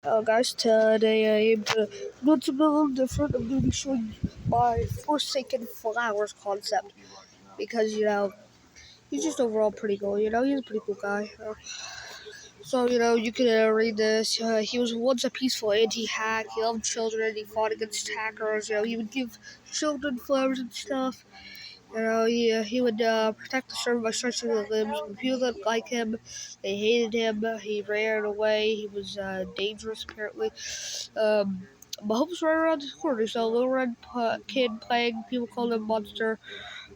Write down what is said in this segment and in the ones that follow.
Guys, today I'm doing something a little different. I'm going to be showing my Forsaken Flowers concept because, he's just overall pretty cool. He's a pretty cool guy. So, you can read this. He was once a peaceful anti-hack. He loved children. He fought against hackers. He would give children flowers and stuff. He would protect the server by stretching the limbs. When people didn't like him, they hated him. He ran away. He was dangerous, apparently. Mahomes right around the corner. So a little red kid playing. People called him Monster.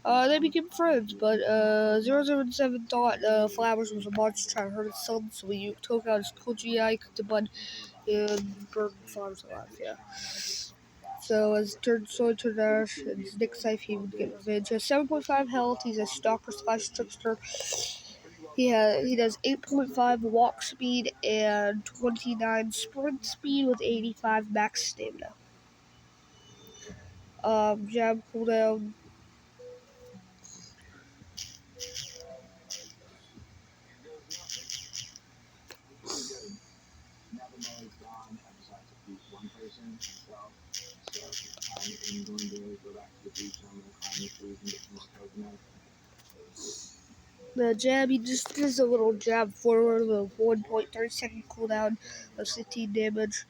They became friends, but 007 thought Flowers was a monster trying to hurt his son, so he took out his cool GI, cooked the bud, and burned Flowers alive. Yeah. So as Sword turned Ash and his next life he would get revenge. He has 7.5 health, he's a stalker slash trickster. He does 8.5 walk speed and 29 sprint speed with 85 max stamina. Jab cooldown. The jab, he just does a little jab forward with 1.30-second cooldown of 16 damage.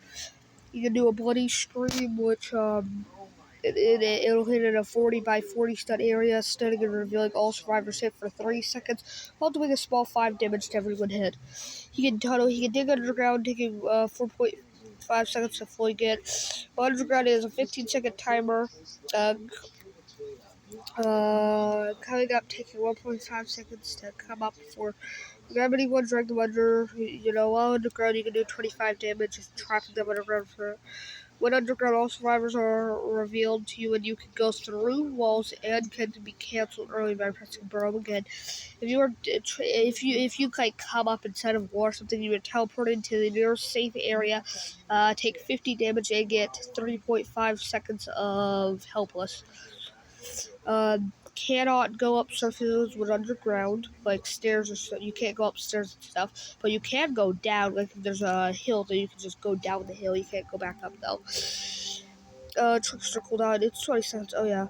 You can do a bloody scream, which it'll hit in a 40 by 40 stun area, stunning and revealing all survivors hit for 30 seconds, while doing a small 5 damage to everyone hit. He can tunnel, he can dig underground, taking 4.5 seconds to fully get. Underground is a 15-second timer. Coming up, taking 1.5 seconds to come up before gravity one drag them under. While underground, you can do 25 damage, just trapping them underground for. When underground, all survivors are revealed to you, and you can go through walls and can be canceled early by pressing burrow again. If you like come up inside of war or something, you would teleport into the nearest safe area, take 50 damage, and get 3.5 seconds of helpless. Cannot go up surfaces with underground, like stairs or so. You can't go upstairs and stuff, but you can go down. Like if there's a hill, then you can just go down the hill. You can't go back up though. Trickster cooldown, it's 20 seconds. Oh yeah.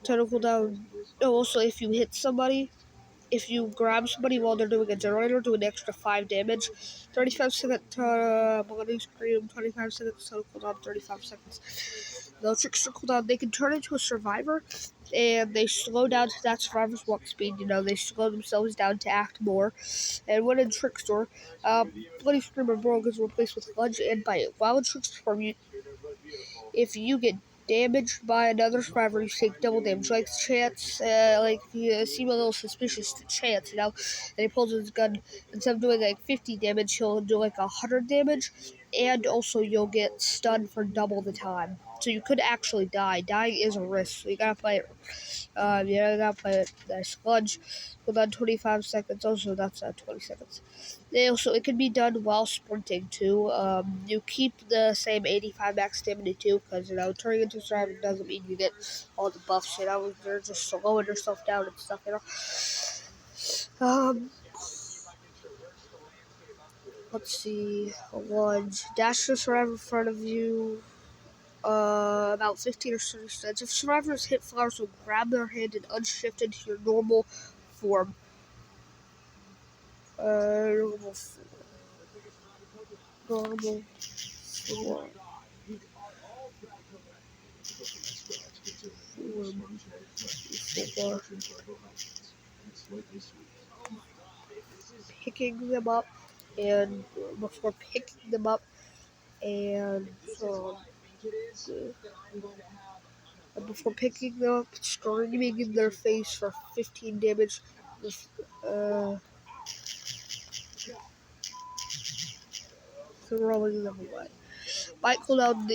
Total cooldown. Oh, also if you hit somebody, if you grab somebody while they're doing a generator, do an extra 5 damage. 35-second bloody scream, 25 seconds total cooldown, 35 seconds. The trickster cooldown, they can turn into a survivor, and they slow down to that survivor's walk speed. They slow themselves down to act more. And when in Trickster, Bloody Scream and Burrow is replaced with Lunge and Bite. While in Trickster form, if you get damaged by another survivor, you take double damage. Like Chance, like if you seem a little suspicious to Chance, and he pulls his gun, instead of doing like 50 damage, he'll do like 100 damage, and also you'll get stunned for double the time. So you could actually die. Dying is a risk, so you gotta play it. You gotta play it. Sludge with on 25 seconds. Also, that's 20 seconds. It can be done while sprinting too. You keep the same 85 max stamina too, because turning into a survivor doesn't mean you get all the buffs. They're just slowing yourself down and stuff. Let's see. Lunge, dash the survivor in front of you. About 15 or 30 seconds. If survivors hit flowers, will grab their hand and unshift into your normal form. Normal form. Normal form. Before picking them up and before picking them up and before picking them up, screaming in their face for 15 damage, throwing them away. Bite cooldown,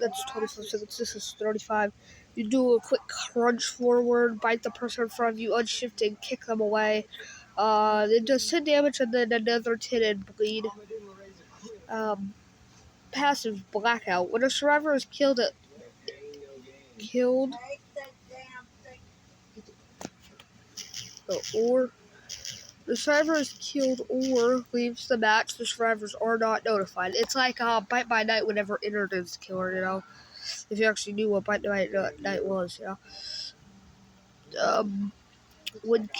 that's 25 seconds. This is 35. You do a quick crunch forward, bite the person in front of you, unshift and kick them away. It does 10 damage and then another 10 and bleed. Passive blackout. When a survivor is killed, or The survivor is killed or leaves the match, the survivors are not notified. It's like Bite by Night would never introduce the killer, if you actually knew what Bite by Night was. Um, when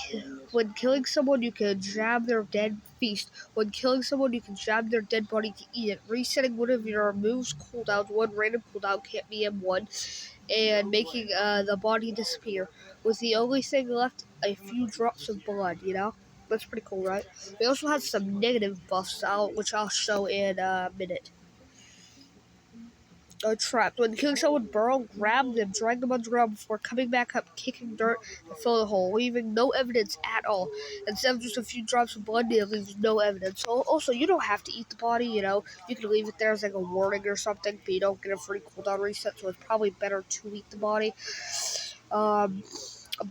killing someone, you can jab their dead feast. When killing someone, you can jab their dead body to eat it. Resetting one of your moves cooldowns, one random cooldown can't be M1, and making the body disappear. With the only thing left, a few drops of blood. That's pretty cool, right? We also have some negative buffs out, which I'll show in a minute. Trapped. When killing someone, burrow, grab them, drag them underground before coming back up, kicking dirt, and fill the hole, leaving no evidence at all. Instead of just a few drops of blood, it leaves no evidence. Also, you don't have to eat the body, You can leave it there as like a warning or something, but you don't get a free cooldown reset, so it's probably better to eat the body. Um,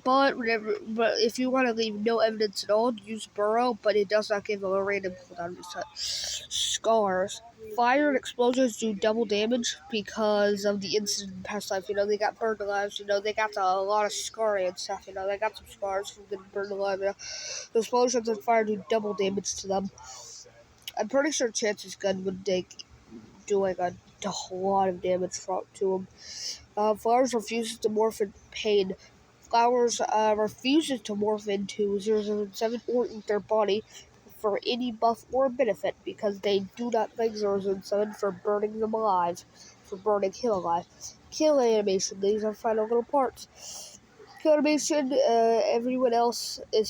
but if you want to leave no evidence at all, use burrow, but it does not give a random cooldown reset. Scars. Fire and explosions do double damage because of the incident in past life. They got burned alive. They got a lot of scarring and stuff. They got some scars from getting burned alive. The explosions and fire do double damage to them. I'm pretty sure Chance's gun would do like a lot of damage to him. Flowers refuses to morph in pain. Flowers refuses to morph into 007 or eat their body for any buff or benefit because they do not thank 007 for burning them alive, for burning him alive. Kill animation, these are final little parts. Kill animation, everyone else, when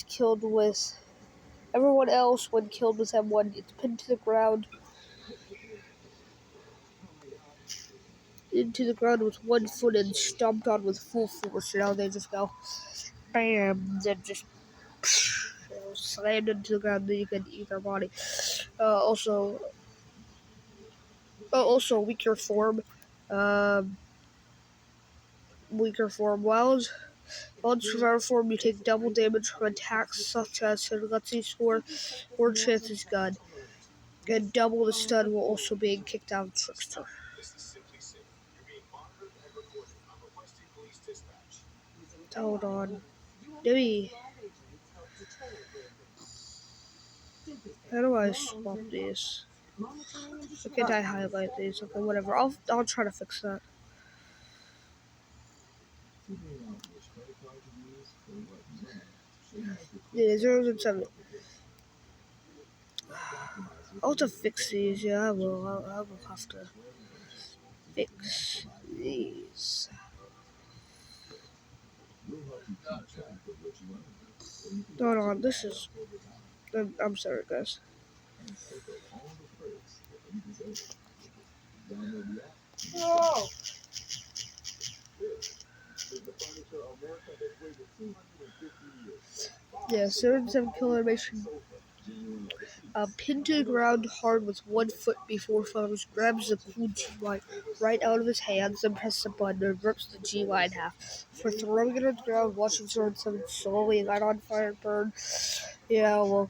killed with M1, it's pinned to the ground, into the ground with one foot and stomped on with full force. They just go bam, then just slammed into the ground, then you can eat their body. Also weaker form. Um, Weaker form. While on survivor form, you take double damage from attacks such as Gutsy Score or Chance's Gun, and double the stun while also being kicked out of Trickster. Hold on. Maybe. How do I swap these? Why can't I highlight these? Okay, whatever. I'll try to fix that. Yeah, 007. I'll have to fix these. Yeah, I will. I will have to fix these. Hold on. This is. I'm sorry, guys. No. Yeah, 007 kill animation. Pinned to the ground hard with one foot before Flowers grabs the cool G-Line right out of his hands and presses a button and rips the G-Line in half. For throwing it on the ground, watching 007 slowly light on fire and burn. Yeah, will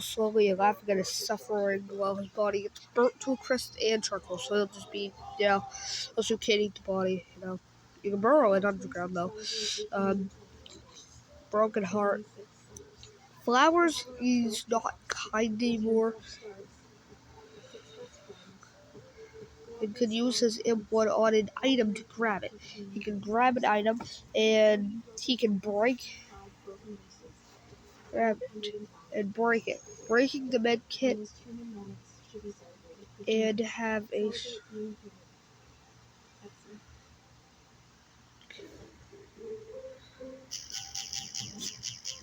slowly and laughing at his suffering while his body gets burnt to a crisp and charcoal, so he'll just be, also can't eat the body. You can burrow it underground though. Broken heart. Flowers is not kind anymore and can use his M1 on an item to grab it. He can grab an item and he can grab it and break it. Breaking the med kit and have a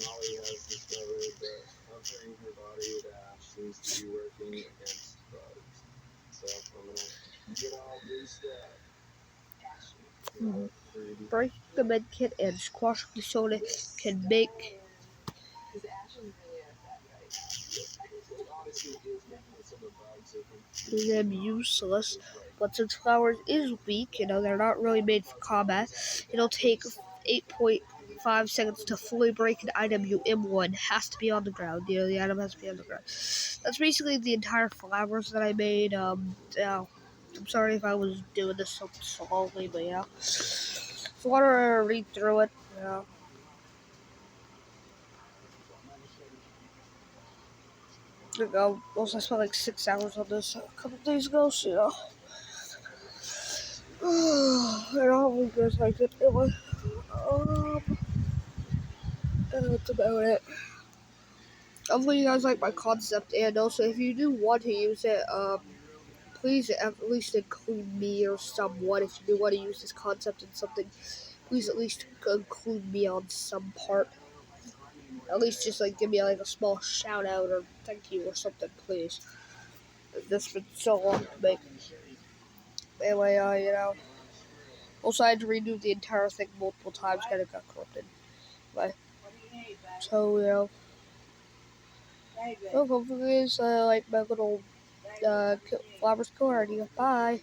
Molly has discovered that humping her body with Ash seems to be working against bugs. So I'm gonna get all greased up. breaking the med kit and squashing the soda can make them useless. But since Flowers is weak, they're not really made for combat, it'll take 8.5 seconds to fully break an item. You M1 has to be on the ground. The item has to be on the ground. That's basically the entire Flowers that I made. Yeah, I'm sorry if I was doing this so slowly, but yeah. If you want to read through it, yeah. gonna go. Also, I spent like 6 hours on this a couple days ago, so and I hope you guys liked it. Anyway, that's about it. Hopefully you guys like my concept, and also if you do want to use it, please at least include me or someone. If you do want to use this concept in something, please at least include me on some part. At least just like give me like a small shout out or thank you or something, please. This has been so long to make. Anyway, also I had to redo the entire thing multiple times, kind of got corrupted. But so hopefully you guys like my little flowers core idea. Bye.